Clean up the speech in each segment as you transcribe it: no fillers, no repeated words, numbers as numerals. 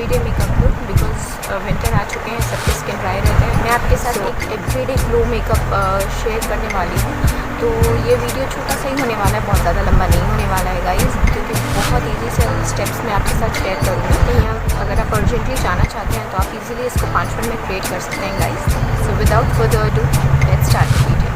Everyday makeup look because winter आ चुके हैं, सबके स्किन ड्राई रहते हैं। मैं आपके साथ एक एवरीडे ग्लो मेकअप शेयर करने वाली हूँ। तो ये वीडियो छोटा सा ही होने वाला है, बहुत ज़्यादा लंबा नहीं होने वाला है गाइस, क्योंकि बहुत ईजी से स्टेप्स मैं आपके साथ शेयर करूँगी। यहाँ अगर आप अर्जेंटली जाना चाहते हैं तो आप इजीली इसको 5 मिनट में क्रिएट कर सकते हैं guys. So without further ado let's start the video.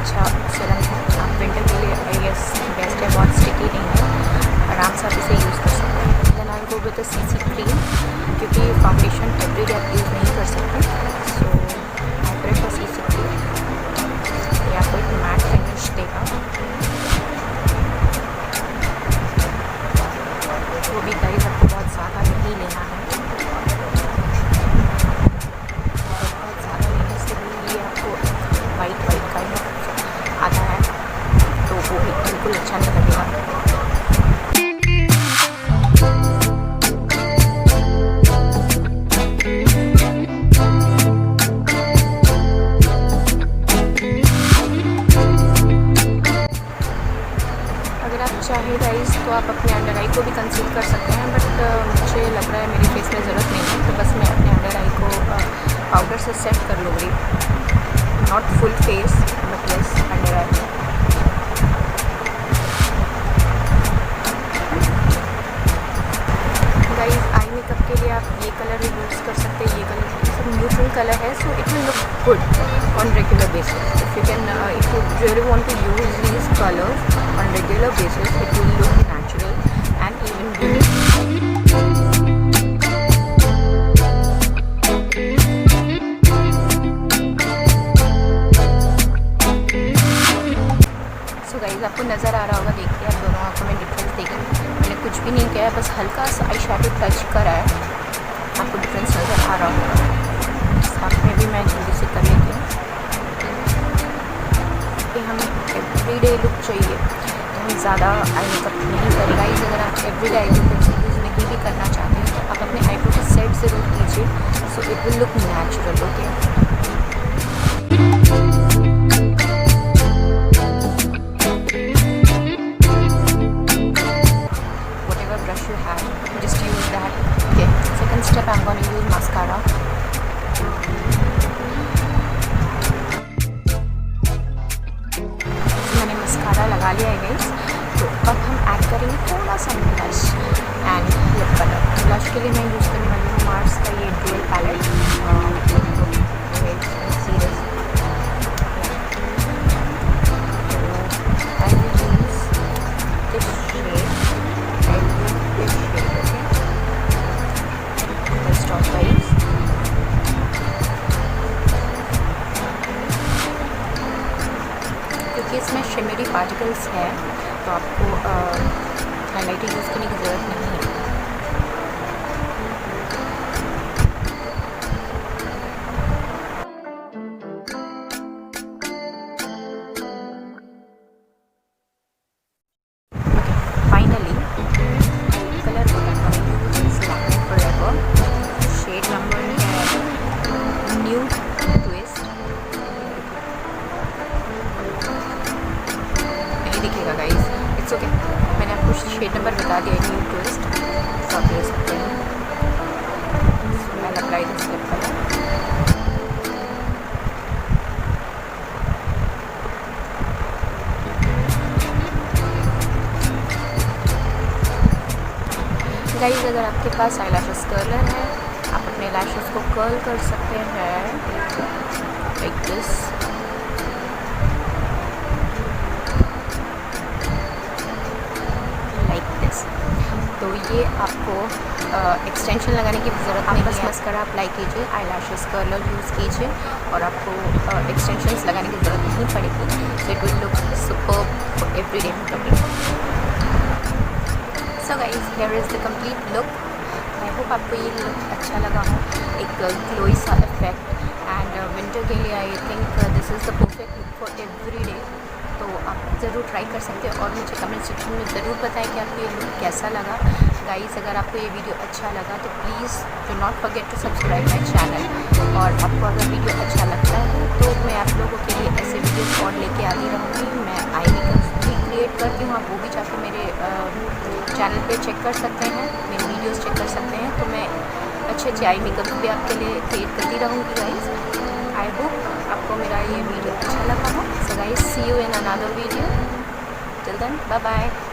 अच्छा सीरम है, आप विंटर के लिए आई गेस बेस्ट है, बहुत स्टिकी नहीं है, आराम से आप इसे यूज़ कर सकते हैं। Then I go with a CC cream, क्योंकि फाउंडेशन एवरीडे आप यूज़ नहीं कर सकते, so I prefer CC cream. ये आपको एक मैट फिनिश देगा, वो भी गाइस आपको बहुत ज़्यादा नहीं लेना है, बहुत ज़्यादा लेने से भी ये आपको वाइट काइंड ऑफ आता है, तो वो भी बिल्कुल अच्छा नहीं लगेगा। अगर आप चाहें गाइस तो आप अपने अंडर आई को भी कंसील कर सकते हैं, बट मुझे लग रहा है मेरे फेस में ज़रूरत नहीं है, तो बस मैं अपने अंडर आई को पाउडर से सेट कर लूँगी, not full face but yes under I. Guys eye makeup के लिए आप ये कलर भी यूज़ कर सकते हैं, ये कलर सब न्यूट्रल कलर है, so it will look good on regular basis. If you really want to use these colours on regular basis, it will look natural and even beautiful. आपको नज़र आ रहा होगा, देखिए आप दोनों आँखों में डिफरेंस देखेंगे, मैंने कुछ भी नहीं किया है, बस हल्का सा आई शैडो टच करा है, आपको डिफरेंस नज़र आ रहा होगा। साथ में भी मैं जल्दी से कर लेती हूँ कि हमें एवरीडे लुक चाहिए, तो हम ज़्यादा आई मेकअप नहीं करेगा। इस अगर आप एवरीडे आई मेकअप यूज़ नहीं भी करना चाहते हैं तो आप अपने आईब्रो को सेट ज़रूर कीजिए, सो it will look natural. Okay, step I'm going to use mascara. मैंने मस्कारा लगा लिया है गाइस, तो अब हम ऐड करेंगे थोड़ा सा blush and lip colour. Blush के लिए मैं यूज़ करने वाली हूँ मार्स का ये ड्यूल पैलेट, सीरियस इसमें शिमरी पार्टिकल्स है, तो आपको हाइलाइटर यूज़ करने की ज़रूरत नहीं है। फाइनली कलर शेड नंबर है न्यू ट्विस्ट, दिखेगा गाइस, इट्स ओके, मैंने आपको शेड नंबर बता दिया है, न्यू ट्विस्ट, तो आप ले सकते हैं। मैंने apply this lip colour, guys अगर आपके पास आईलैशेस कर्लर है, आप अपने लैशेस को कर्ल कर सकते हैं लाइक दिस। तो ये आपको एक्सटेंशन लगाने की ज़रूरत नहीं, बस मस्कारा अप्लाई कीजिए, आईलैशेस कर्लर यूज़ कीजिए और आपको एक्सटेंशंस लगाने की ज़रूरत नहीं पड़ेगी, सो it will look superb for everyday makeup. So guys, here is the complete look. I I hope आपको ये लुक अच्छा लगा हो, एक ग्लोई सा इफेक्ट। एंड विंटर के लिए I think this is the perfect look for every day. तो आप ज़रूर ट्राई कर सकते हो और मुझे कमेंट सेक्शन में ज़रूर बताएं कि आपको ये लुक कैसा लगा। गाइस, अगर आपको ये वीडियो अच्छा लगा तो please do not forget to subscribe my channel. और आपको अगर वीडियो अच्छा लगता है तो मैं आप लोगों के लिए ऐसे वीडियोस और लेके आती रहूँगी। मैं आई मेकअप भी क्रिएट करती हूँ, आप वो भी जाके मेरे चैनल पे चेक कर सकते हैं, मेरे वीडियोस चेक कर सकते हैं। तो मैं अच्छे आई मेकअप भी आपके लिए क्रिएट करती रहूँगी गाइस। आई होप आपको मेरा ये वीडियो अच्छा लगा हो। So guys, see you in another video. Till then, bye bye.